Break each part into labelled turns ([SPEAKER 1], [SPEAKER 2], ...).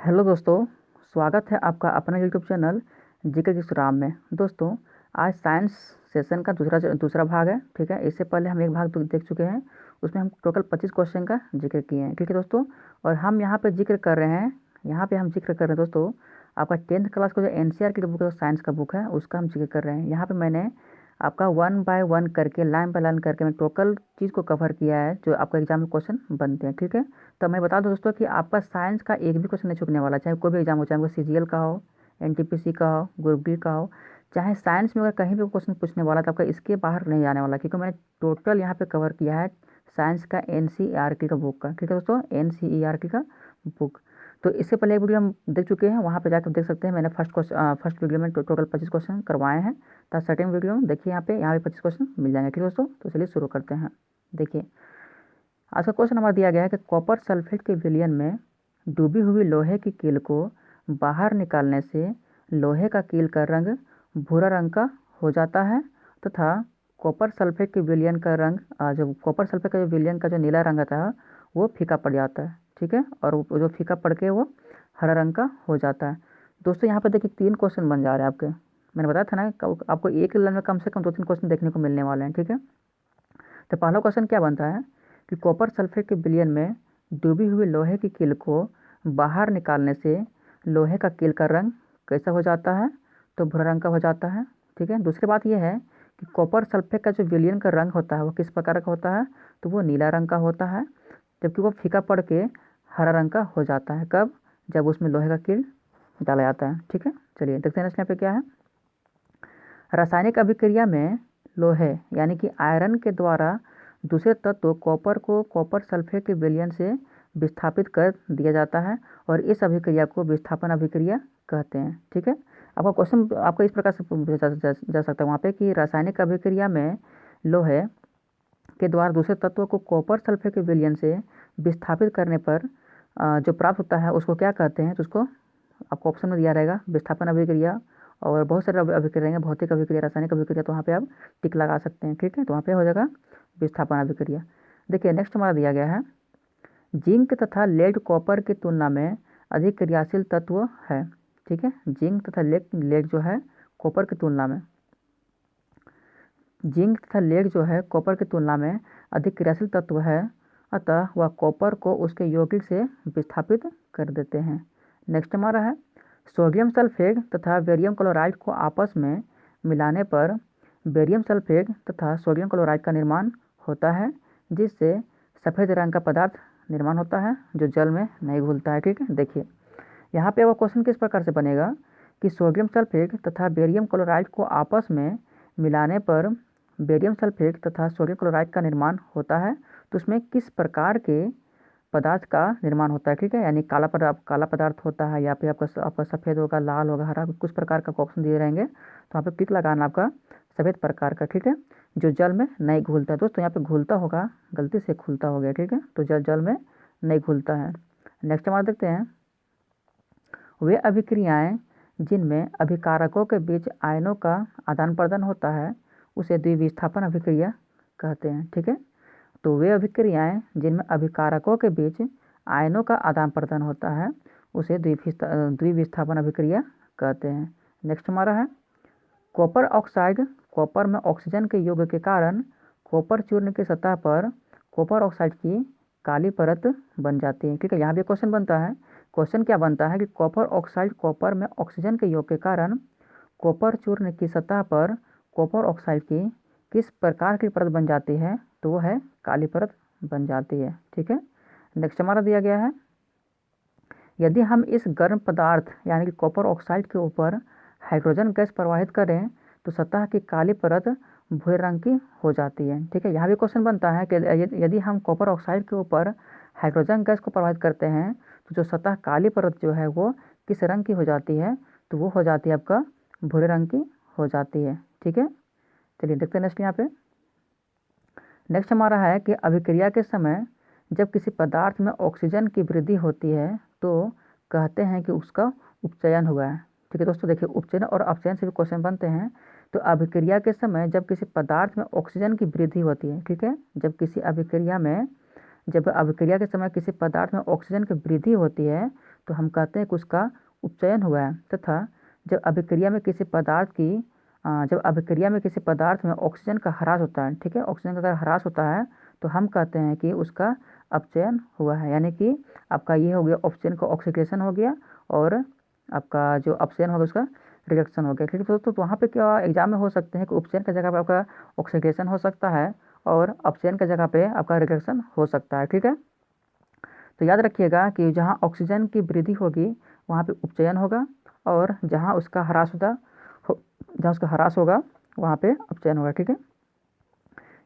[SPEAKER 1] Hello दोस्तों, स्वागत है आपका अपना यूट्यूब चैनल जीके की सुराम में। दोस्तों, आज साइंस सेशन का दूसरा भाग है। ठीक है, इससे पहले हम एक भाग तो देख चुके हैं, उसमें हम टोटल 25 क्वेश्चन का जिक्र किए हैं। ठीक है दोस्तों, और हम यहाँ पे जिक्र कर रहे हैं, दोस्तों आपका 10th क्लास का जो एनसीईआरटी की बुक है, साइंस का बुक है, उसका हम जिक्र कर रहे हैं। यहाँ पे मैंने आपका 1 बाय 1 करके, लाइन बाय लाइन करके मैं टोटल चीज़ को कवर किया है जो आपका एग्जाम में क्वेश्चन बनते हैं। ठीक है, तो मैं बता दूं दोस्तों कि आपका साइंस का एक भी क्वेश्चन नहीं चूकने वाला, चाहे कोई भी एग्जाम हो, चाहे वो सीजीएल का हो, एनटीपीसी का हो, ग्रुप डी का हो। चाहे साइंस में अगर कहीं भी क्वेश्चन पूछने वाला तो आपका इसके बाहर नहीं जाने वाला, क्योंकि मैंने टोटल यहाँ पे कवर किया है साइंस का एनसीईआरटी का बुक का। ठीक है दोस्तों, एनसीईआरटी का बुक। तो इससे पहले एक वीडियो हम देख चुके हैं, वहाँ पे जाकर देख सकते हैं। मैंने फर्स्ट वीडियो में टोटल 25 क्वेश्चन करवाए हैं। तो सेकंड वीडियो में देखिए, यहाँ पे 25 क्वेश्चन मिल जाएंगे। ठीक है दोस्तों, तो चलिए शुरू करते हैं। देखिए, आज का क्वेश्चन हमारा दिया गया है कि कॉपर सल्फेट के विलयन में डूबी हुई लोहे की कील को बाहर निकालने से लोहे का कील का रंग भूरा रंग का हो जाता है तथा कॉपर सल्फेट के विलयन का रंग जो कॉपर सल्फेट का जो विलयन का जो नीला रंग आता है वो फीका पड़ जाता है। ठीक है, और वो जो फीका पड़ के वो हरा रंग का हो जाता है। दोस्तों, यहाँ पर देखिए 3 क्वेश्चन बन जा रहे हैं आपके। मैंने बताया था ना आपको एक लाइन में कम से कम 2-3 क्वेश्चन देखने को मिलने वाले हैं। ठीक है, तो पहला क्वेश्चन क्या बनता है कि कॉपर सल्फेट के विलयन में डूबी हुई लोहे की कील को बाहर निकालने से लोहे का कील का रंग कैसा हो जाता है? तो भूरा रंग का हो जाता है। ठीक है, दूसरी बात यह है कि कॉपर सल्फेट का जो विलयन का रंग होता है वो किस प्रकार का होता है? तो वो नीला रंग का होता है, जबकि वो फीका पड़ के हरा रंग का हो जाता है। कब? जब उसमें लोहे का कील डाला जाता है। ठीक है, चलिए देखते हैं नेक्स्ट यहाँ पे क्या है। रासायनिक अभिक्रिया में लोहे यानी कि आयरन के द्वारा दूसरे तत्व कॉपर को कॉपर सल्फेट के विलयन से विस्थापित कर दिया जाता है और इस अभिक्रिया को विस्थापन अभिक्रिया कहते हैं। ठीक है, आपका क्वेश्चन आपको इस प्रकार से पूछा जा सकता है वहाँ पे कि रासायनिक अभिक्रिया में लोहे के द्वारा दूसरे तत्व को कॉपर सल्फेट के विलयन से विस्थापित करने पर जो प्राप्त होता है उसको क्या कहते हैं? तो उसको आपको ऑप्शन में दिया रहेगा विस्थापन अभिक्रिया, और बहुत सारे अभिक्रिया रहेंगे, भौतिक अभिक्रिया, रासायनिक अभिक्रिया, तो वहाँ पे आप टिक लगा सकते हैं। ठीक है, तो वहाँ पे हो जाएगा विस्थापन अभिक्रिया। देखिए नेक्स्ट हमारा दिया गया है, जिंक तथा लेड कॉपर की तुलना में अधिक क्रियाशील तत्व है। ठीक है, जिंक तथा लेड जो है कॉपर की तुलना में, जिंक तथा लेड जो है कॉपर की तुलना में अधिक क्रियाशील तत्व है, अतः वह कॉपर को उसके यौगिक से विस्थापित कर देते हैं। नेक्स्ट हमारा है, सोडियम सल्फेट तथा बेरियम क्लोराइड को आपस में मिलाने पर बेरियम सल्फेट तथा सोडियम क्लोराइड का निर्माण होता है, जिससे सफ़ेद रंग का पदार्थ निर्माण होता है जो जल में नहीं घुलता है। ठीक है, देखिए यहाँ पे वो क्वेश्चन किस प्रकार से बनेगा कि सोडियम सल्फेट तथा बेरियम क्लोराइड को आपस में मिलाने पर बेरियम सल्फेट तथा सोडियम क्लोराइड का निर्माण होता है, तो उसमें किस प्रकार के पदार्थ का निर्माण होता है? ठीक है, यानी काला पदार्थ होता है या फिर आपका सफ़ेद होगा, लाल होगा, हरा, कुछ प्रकार का ऑप्शन दिए रहेंगे, तो यहाँ पे टिक लगाना आपका सफ़ेद प्रकार का। ठीक है, जो जल में नहीं घुलता है। दोस्तों, यहाँ पे घुलता होगा, गलती से खुलता हो गया। ठीक है, तो जल में नहीं घुलता है। नेक्स्ट हमारा देखते हैं, वे अभिक्रियाएं जिनमें अभिकारकों के बीच आयनों का आदान प्रदान होता है उसे द्विविस्थापन अभिक्रिया कहते हैं। ठीक है, तो वे अभिक्रियाएं जिनमें अभिकारकों के बीच आयनों का आदान प्रदान होता है उसे द्विविस्थापन अभिक्रिया कहते हैं। नेक्स्ट हमारा है, कॉपर ऑक्साइड कॉपर में ऑक्सीजन के योग के कारण कॉपर चूर्ण की सतह पर कॉपर ऑक्साइड की काली परत बन जाती है। ठीक है, यहाँ भी क्वेश्चन बनता है। क्वेश्चन क्या बनता है कि कॉपर ऑक्साइड कॉपर में ऑक्सीजन के योग के कारण कॉपर चूर्ण की सतह पर कॉपर ऑक्साइड की किस प्रकार की परत बन जाती है? तो वो है काली परत बन जाती है। ठीक है, नेक्स्ट हमारा दिया गया है, यदि हम इस गर्म पदार्थ यानी कि कॉपर ऑक्साइड के ऊपर हाइड्रोजन गैस प्रवाहित करें तो सतह की काली परत भूरे रंग की हो जाती है। ठीक है, यहाँ भी क्वेश्चन बनता है कि यदि हम कॉपर ऑक्साइड के ऊपर हाइड्रोजन गैस को प्रवाहित करते हैं तो जो सतह काली परत जो है वो किस रंग की हो जाती है? तो वो हो जाती है आपका भूरे रंग की हो जाती है। ठीक है, चलिए देखते हैं नेक्स्ट यहाँ पे। नेक्स्ट हमारा है कि अभिक्रिया के समय जब किसी पदार्थ में ऑक्सीजन की वृद्धि होती है तो कहते हैं कि उसका उपचयन हुआ है। ठीक है दोस्तों, देखिए उपचयन और अपचयन से भी क्वेश्चन बनते हैं। तो अभिक्रिया के समय जब किसी पदार्थ में ऑक्सीजन की वृद्धि होती है, ठीक है, जब अभिक्रिया के समय किसी पदार्थ में ऑक्सीजन की वृद्धि होती है तो हम कहते हैं कि उसका उपचयन हुआ है। तथा जब अभिक्रिया में किसी पदार्थ की जब अभिक्रिया में किसी पदार्थ में ऑक्सीजन का ह्रास होता है, ठीक है, ऑक्सीजन का अगर ह्रास होता है तो हम कहते हैं कि उसका अपचयन हुआ है। यानी कि आपका ये हो गया ऑक्सीजन का ऑक्सीडेशन हो गया और आपका जो अपचयन होगा उसका रिडक्शन हो गया। ठीक है दोस्तों, तो वहाँ पे क्या एग्जाम में हो सकते हैं कि उपचयन की जगह पे आपका ऑक्सीडेशन हो सकता है और अपचयन की जगह पे आपका रिडक्शन हो सकता है। ठीक है, तो याद रखिएगा कि जहाँ ऑक्सीजन की वृद्धि होगी वहाँ पे उपचयन होगा और जहाँ उसका ह्रास जहाँ उसका ह्रास होगा वहाँ पे अपचयन होगा। ठीक है,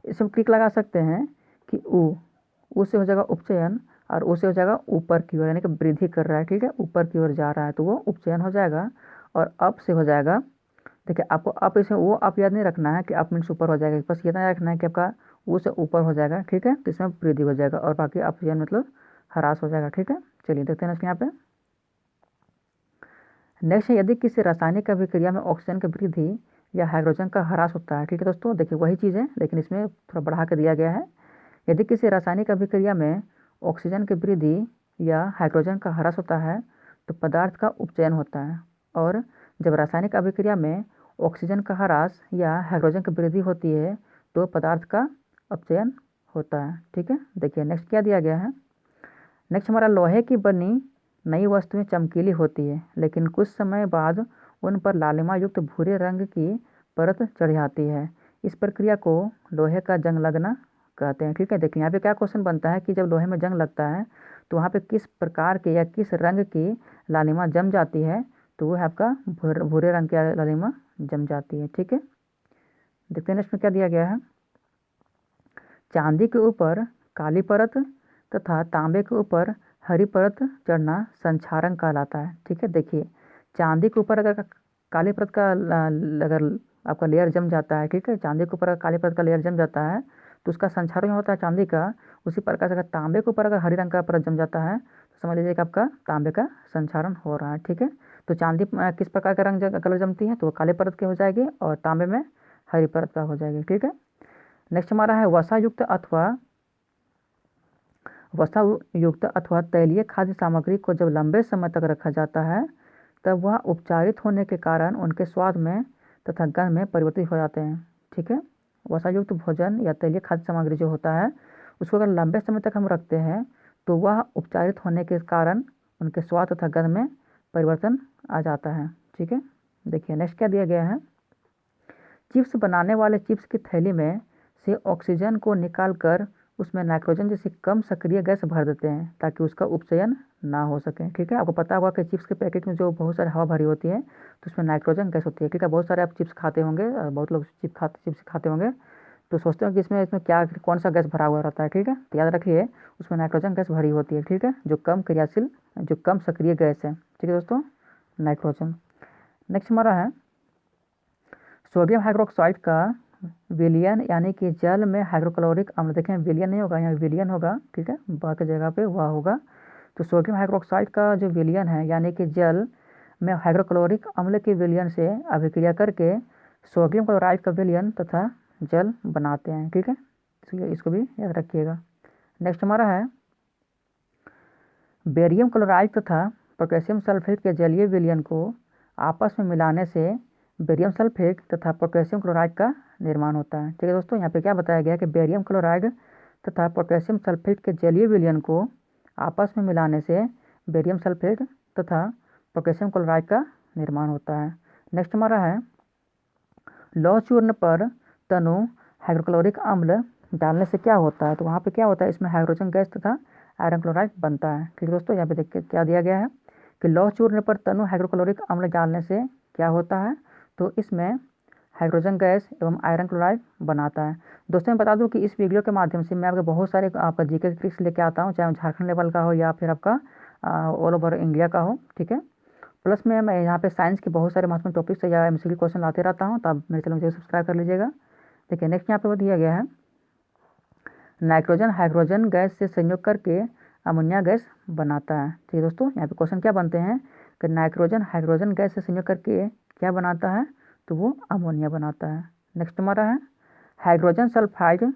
[SPEAKER 1] इसमें ट्रिक लगा सकते हैं कि ऊ से हो जाएगा उपचयन और ऊ से हो जाएगा ऊपर की ओर, यानी कि वृद्धि कर रहा है। ठीक है, ऊपर की ओर जा रहा है तो वो उपचयन हो जाएगा। और अप से हो जाएगा, देखिए आपको अप इसमें वो अप याद नहीं रखना है कि अप मीन्स ऊपर हो जाएगा, बस ये रखना है कि आपका ऊ से ऊपर हो जाएगा। ठीक है, तो इसमें वृद्धि हो जाएगा और बाकी अपचयन मतलब ह्रास हो जाएगा। ठीक है, चलिए देखते हैं यहाँ पे नेक्स्ट है, यदि किसी रासायनिक अभिक्रिया में ऑक्सीजन की वृद्धि या हाइड्रोजन का ह्रास होता है। ठीक है दोस्तों, देखिए वही चीज़ है लेकिन इसमें थोड़ा बढ़ा कर दिया गया है। यदि किसी रासायनिक अभिक्रिया में ऑक्सीजन की वृद्धि या हाइड्रोजन का ह्रास होता है तो पदार्थ का उपचयन होता है। और जब रासायनिक अभिक्रिया में ऑक्सीजन का ह्रास या हाइड्रोजन की वृद्धि होती है तो पदार्थ का अपचयन होता है। ठीक है, देखिए नेक्स्ट क्या दिया गया है। नेक्स्ट हमारा लोहे की बनी नई वस्तुएं चमकीली होती है लेकिन कुछ समय बाद उन पर लालिमा युक्त भूरे रंग की परत चढ़ जाती है। इस प्रक्रिया को लोहे का जंग लगना कहते हैं। ठीक है, देखिए यहाँ पे क्या क्वेश्चन बनता है कि जब लोहे में जंग लगता है तो वहाँ पे किस प्रकार के या किस रंग की लालिमा जम जाती है, तो वो है आपका भूरे रंग की लालिमा जम जाती है। ठीक है, देखते हैं इसमें क्या दिया गया है। चांदी के ऊपर काली परत तथा तांबे के ऊपर हरी परत चढ़ना संक्षारण कहलाता है। ठीक है, देखिए चांदी के ऊपर अगर काली परत का अगर आपका लेयर जम जाता है, ठीक है, चांदी के ऊपर अगर काली परत का लेयर जम जाता है तो उसका संक्षारण होता है चांदी का। उसी प्रकार से अगर तांबे के ऊपर अगर हरी रंग का परत जम जाता है तो समझ लीजिए कि आपका तांबे का संक्षारण हो रहा है। ठीक है, तो चांदी किस प्रकार का कलर जमती है तो वो काले परत की हो जाएगी और तांबे में हरी परत का हो जाएगी। ठीक है, नेक्स्ट हमारा है वसा युक्त अथवा तैलीय खाद्य सामग्री को जब लंबे समय तक रखा जाता है तब वह उपचारित होने के कारण उनके स्वाद में तथा गंध में परिवर्तित हो जाते हैं। ठीक है, वसायुक्त भोजन या तैलीय खाद्य सामग्री जो होता है उसको अगर लंबे समय तक हम रखते हैं तो वह उपचारित होने के कारण उनके स्वाद तथा गंध में परिवर्तन आ जाता है। ठीक है, देखिए नेक्स्ट क्या दिया गया है। चिप्स बनाने वाले चिप्स की थैली में से ऑक्सीजन को निकालकर उसमें नाइट्रोजन जैसी कम सक्रिय गैस भर देते हैं ताकि उसका उपचयन ना हो सके। ठीक है, आपको पता होगा कि चिप्स के पैकेट में जो बहुत सारी हवा भरी होती है तो उसमें नाइट्रोजन गैस होती है। ठीक है, बहुत सारे आप चिप्स खाते होंगे, बहुत लोग चिप्स खाते होंगे तो सोचते हो कि इसमें इसमें क्या कौन सा गैस भरा हुआ रहता है। ठीक है, तो याद रखिए उसमें नाइट्रोजन गैस भरी होती है। ठीक है, जो कम क्रियाशील जो कम सक्रिय गैस है। ठीक है दोस्तों, नाइट्रोजन। नेक्स्ट हमारा है सोडियम हाइड्रोक्साइड का विलयन यानी कि जल में हाइड्रोक्लोरिक अम्ल। देखें विलयन नहीं होगा, यहाँ विलयन होगा। ठीक है, बाकी जगह पे वह होगा। तो सोडियम हाइड्रोक्साइड का जो विलयन है यानी कि जल में हाइड्रोक्लोरिक अम्ल के विलयन से अभिक्रिया करके सोडियम क्लोराइड का विलयन तथा जल बनाते हैं। ठीक है, इसको भी याद रखिएगा। नेक्स्ट हमारा है बेरियम क्लोराइड तथा पोटेशियम सल्फेट के जलीय विलयन को आपस में मिलाने से बेरियम सल्फेट तथा पोटेशियम क्लोराइड का निर्माण होता है। ठीक है दोस्तों, यहाँ पे क्या बताया गया कि बेरियम क्लोराइड तथा पोटेशियम सल्फेट के जलीय विलयन को आपस में मिलाने से बेरियम सल्फेट तथा पोटेशियम क्लोराइड का निर्माण होता है। नेक्स्ट हमारा है लौह चूर्ण पर तनु हाइड्रोक्लोरिक अम्ल डालने से क्या होता है, तो वहाँ पे क्या होता है इसमें हाइड्रोजन गैस तथा आयरन क्लोराइड बनता है। ठीक है दोस्तों, यहाँ पे देखिए क्या दिया गया है कि लौह चूर्ण पर तनु हाइड्रोक्लोरिक अम्ल डालने से क्या होता है, तो इसमें हाइड्रोजन गैस एवं आयरन क्लोराइड बनाता है। दोस्तों मैं बता दूं कि इस वीडियो के माध्यम से मैं आपके बहुत सारे आपका जीके के ट्रिक्स लेके आता हूं, चाहे झारखंड लेवल का हो या फिर आपका ऑल ओवर इंडिया का हो। ठीक है, प्लस में मैं यहाँ पे साइंस के बहुत सारे महत्वपूर्ण टॉपिक्स या एमसीक्यू क्वेश्चन लाते रहता हूँ, तो आप मेरे चैनल को सब्सक्राइब कर लीजिएगा। देखिए नेक्स्ट यहाँ पे वो दिया गया है नाइट्रोजन हाइड्रोजन गैस से संयोग करके अमोनिया गैस बनाता है। ठीक है दोस्तों, यहाँ पे क्वेश्चन क्या बनते हैं कि नाइट्रोजन हाइड्रोजन गैस से संयोग करके क्या बनाता है, तो वो अमोनिया बनाता है। नेक्स्ट हमारा है हाइड्रोजन सल्फाइड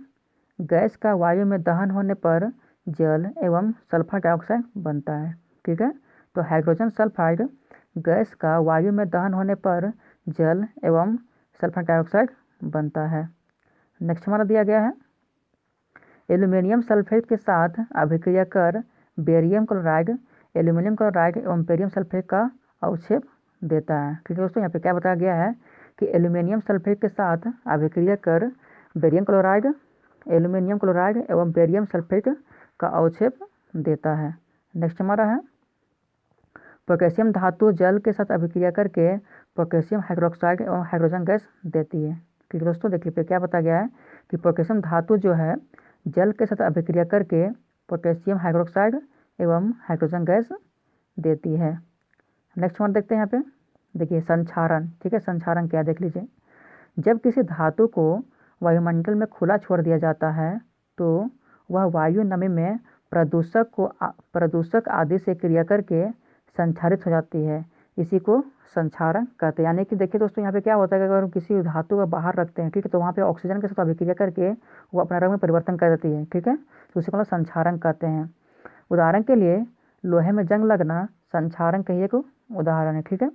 [SPEAKER 1] गैस का वायु में दहन होने पर जल एवं सल्फर डाइऑक्साइड बनता है। ठीक है, तो हाइड्रोजन सल्फाइड गैस का वायु में दहन होने पर जल एवं सल्फर डाइऑक्साइड बनता है। नेक्स्ट हमारा दिया गया है एल्यूमिनियम सल्फेट के साथ अभिक्रिया कर बेरियम क्लोराइड एल्यूमिनियम क्लोराइड एवं बेरियम सल्फेट का अवक्षेप देता है। ठीक है दोस्तों, यहाँ पे क्या बताया गया है कि एल्यूमिनियम सल्फेट के साथ अभिक्रिया कर बेरियम क्लोराइड एल्यूमिनियम क्लोराइड एवं बेरियम सल्फेट का अवक्षेप देता है। नेक्स्ट हमारा है पोटेशियम धातु जल के साथ अभिक्रिया करके पोटेशियम हाइड्रोक्साइड एवं हाइड्रोजन गैस देती है। ठीक है दोस्तों, देखिए पे क्या बताया गया है कि पोटेशियम धातु जो है जल के साथ अभिक्रिया करके पोटेशियम हाइड्रोक्साइड एवं हाइड्रोजन गैस देती है। नेक्स्ट वन देखते हैं यहाँ पे, देखिए संक्षारण। ठीक है, संक्षारण क्या देख लीजिए, जब किसी धातु को वायुमंडल में खुला छोड़ दिया जाता है तो वह वायु नमी में प्रदूषक आदि से क्रिया करके संक्षारित हो जाती है। इसी को संक्षारण कहते हैं। यानी कि देखिए दोस्तों, यहाँ पे क्या होता है कि अगर हम किसी धातु को बाहर रखते हैं, ठीक है, तो वहाँ पे ऑक्सीजन के साथ अभिक्रिया करके वो अपना रंग में परिवर्तन कर देती है। ठीक है, तो उसी को संक्षारण कहते हैं। उदाहरण के लिए लोहे में जंग लगना संक्षारण का एक उदाहरण है। ठीक है,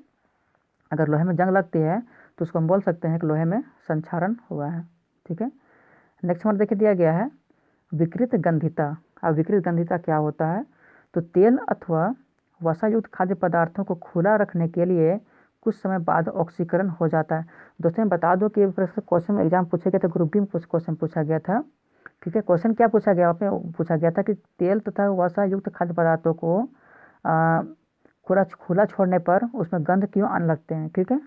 [SPEAKER 1] अगर लोहे में जंग लगती है तो उसको हम बोल सकते हैं कि लोहे में संक्षारण हुआ है। ठीक है, नेक्स्ट हमारा देखिए दिया गया है विकृत गंधिता। अब विकृत गंधिता क्या होता है, तो तेल अथवा वसायुक्त खाद्य पदार्थों को खुला रखने के लिए कुछ समय बाद ऑक्सीकरण हो जाता है। दोस्तों मैं बता दूं कि क्वेश्चन एग्जाम पूछे गए थे, ग्रुप डी में क्वेश्चन पूछा गया था। ठीक है, क्वेश्चन क्या पूछा गया, आपने पूछा गया था कि तेल तथा वसायुक्त खाद्य पदार्थों को खुला छोड़ने पर उसमें गंध क्यों आने लगते हैं। ठीक है,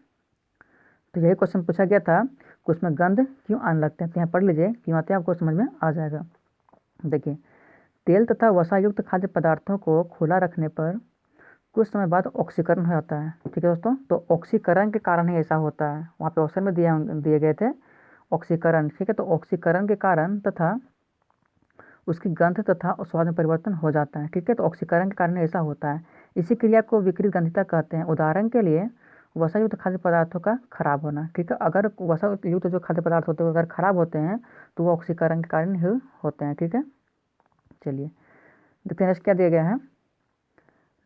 [SPEAKER 1] तो यही क्वेश्चन पूछा गया था कि उसमें गंध क्यों आने लगते हैं। तो यहाँ पढ़ लीजिए, क्यों आते हैं आपको समझ में आ जाएगा। देखिए, तेल तथा वसायुक्त खाद्य पदार्थों को खुला रखने पर कुछ समय बाद ऑक्सीकरण हो जाता है। ठीक है दोस्तों, तो ऑक्सीकरण के कारण ही ऐसा होता है। वहाँ पे ऑप्शन में दिए गए थे ऑक्सीकरण। ठीक है, तो ऑक्सीकरण के कारण तथा उसकी गंध तथा स्वाद में परिवर्तन हो जाता है। ठीक है, तो ऑक्सीकरण के कारण ऐसा होता है। इसी क्रिया को विकृत गंधिता कहते हैं। उदाहरण के लिए वसायुक्त खाद्य पदार्थों का खराब होना। ठीक है, अगर वसायुक्त जो खाद्य पदार्थ होते हैं अगर खराब होते हैं तो वो ऑक्सीकरण के कारण ही होते हैं। ठीक है, चलिए देखते हैं नेक्स्ट क्या दिया गया है।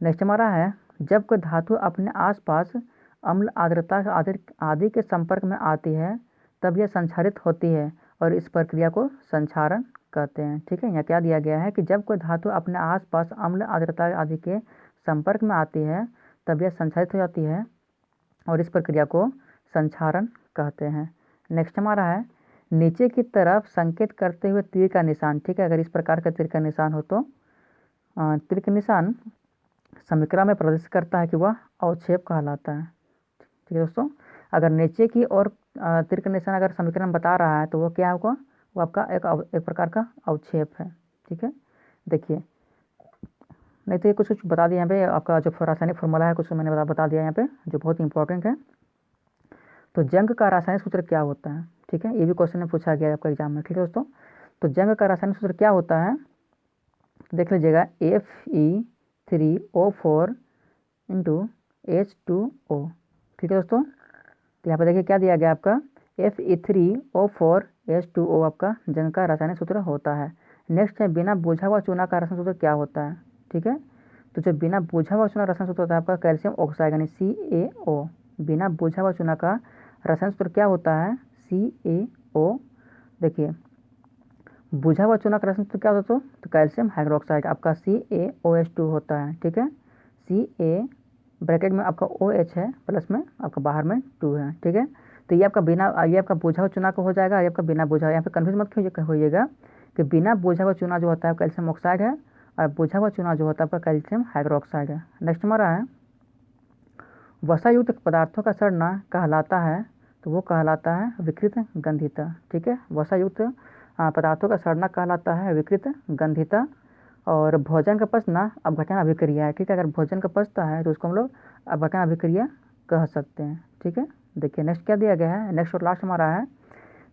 [SPEAKER 1] नेक्स्ट हमारा है जब कोई धातु अपने आसपास अम्ल आर्द्रता आदि के संपर्क में आती है तब यह संक्षारित होती है और इस प्रक्रिया को संक्षारण कहते हैं। ठीक है, यहाँ क्या दिया गया है कि जब कोई धातु अपने आसपास अम्ल आर्द्रता आदि के संपर्क में आती है तब यह संक्षारित हो जाती है और इस प्रक्रिया को संक्षारण कहते हैं। नेक्स्ट हमारा है नीचे की तरफ संकेत करते हुए तीर का निशान। ठीक है, अगर इस प्रकार का तीर का निशान हो तो तीर का निशान समीकरण में प्रदर्शित करता है कि वह अवक्षेप कहलाता है। ठीक है दोस्तों, अगर नीचे की ओर तीर का निशान अगर समीकरण बता रहा है तो वो क्या होगा, वो आपका एक प्रकार का अवक्षेप है। ठीक है, देखिए नहीं तो ये कुछ बता दिया यहाँ पे, आपका जो रासायनिक फॉर्मूला है कुछ मैंने बता दिया यहाँ पे जो बहुत इंपॉर्टेंट है। तो जंग का रासायनिक सूत्र क्या होता है। ठीक है, ये भी क्वेश्चन में पूछा गया है आपका एग्जाम में। ठीक है दोस्तों, तो जंग का रासायनिक सूत्र क्या होता है, देख लीजिएगा Fe3O4 × H2O। ठीक है दोस्तों, तो यहाँ पर देखिए क्या दिया गया आपका Fe3O4 H2O आपका जंग का रासायनिक सूत्र होता है। नेक्स्ट है बिना बुझा हुआ चूना का रासायनिक सूत्र क्या होता है। ठीक है, तो जो बिना बुझा हुआ चूना रासायनिक सूत्र होता है आपका कैल्शियम ऑक्साइड यानी CaO। बिना बुझा हुआ चूना का रासायनिक सूत्र क्या होता है, CaO। देखिए बुझा हुआ चूना का रासायनिक सूत्र क्या होता है, तो कैल्शियम हाइड्रोक्साइड आपका CaOH2 होता है। ठीक है, Ca ब्रैकेट में आपका OH है प्लस में आपका बाहर में 2 है। ठीक है, तो ये आपका बुझा हुआ चूना का हो जाएगा, ये आपका बिना बुझा हुआ। यहाँ पे कन्फ्यूज मत होइएगा कि बिना बुझा हुआ चूना जो होता है कैल्शियम ऑक्साइड है और बुझा हुआ चूना जो होता है आपका कैल्शियम हाइड्रोक्साइड है। नेक्स्ट हमारा है वसायुक्त पदार्थों का सड़ना कहलाता है, तो वो कहलाता है विकृत गंधिता। ठीक है, वसायुक्त पदार्थों का सड़ना कहलाता है विकृत गंधिता। और भोजन का पचना अपघटन अभिक्रिया है। ठीक है, अगर भोजन का पचता है तो उसको हम लोग अपघटन अभिक्रिया कह सकते हैं। ठीक है, देखिए नेक्स्ट क्या दिया गया है, नेक्स्ट और लास्ट हमारा है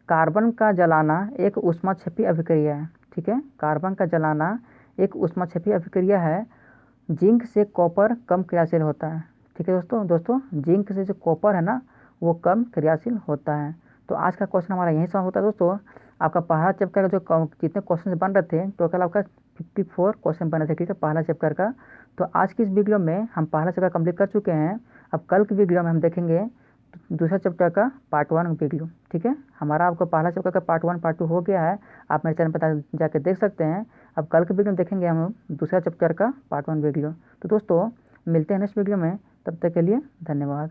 [SPEAKER 1] कार्बन का जलाना एक ऊष्माक्षेपी अभिक्रिया है। ठीक है, कार्बन का जलाना एक ऊष्माक्षेपी अभिक्रिया है। जिंक से कॉपर कम क्रियाशील होता है। ठीक है दोस्तों जिंक से जो कॉपर है ना वो कम क्रियाशील होता है। तो आज का क्वेश्चन हमारा यहीं से होता है दोस्तों। आपका पहला चैप्टर का जो जितने क्वेश्चन बन रहे थे टोटल आपका 54 क्वेश्चन बने थे, ठीक है, पहला चैप्टर का। तो आज की इस वीडियो में हम पहला चैप्टर कंप्लीट कर चुके हैं। अब कल की वीडियो में हम देखेंगे दूसरा चैप्टर का पार्ट 1 वीडियो, ठीक है। हमारा आपको पहला चैप्टर का पार्ट 1 पार्ट 2 हो गया है, आप मेरे चैनल पर जाके देख सकते हैं। अब कल के वीडियो में देखेंगे हम दूसरा चैप्टर का पार्ट 1 वीडियो। तो दोस्तों मिलते हैं नेक्स्ट वीडियो में, तब तक के लिए धन्यवाद।